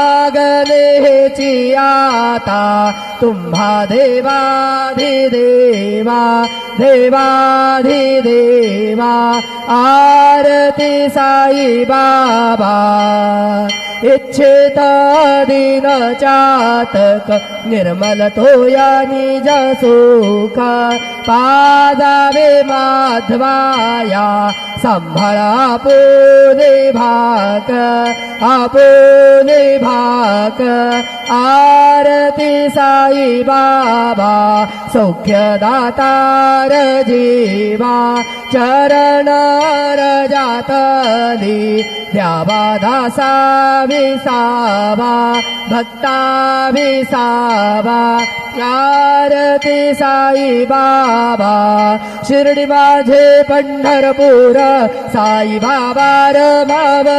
मागणेची आता तुम्हा देवाधिदेवा देवाधिदेवा आरती साई बाबा इच्छित दिन चातक निर्मल तोया निज सुख पादावे माधवाया संभाळा आपुले भाक आपुले भाक आरती साई बाबा सौख्यदातार जीवा चरण रजातली द्यावा दासा विसावा भक्ता विसावा आरती साई बाबा शिर्डी माझे पंढरपूर साई बाबा र बाबा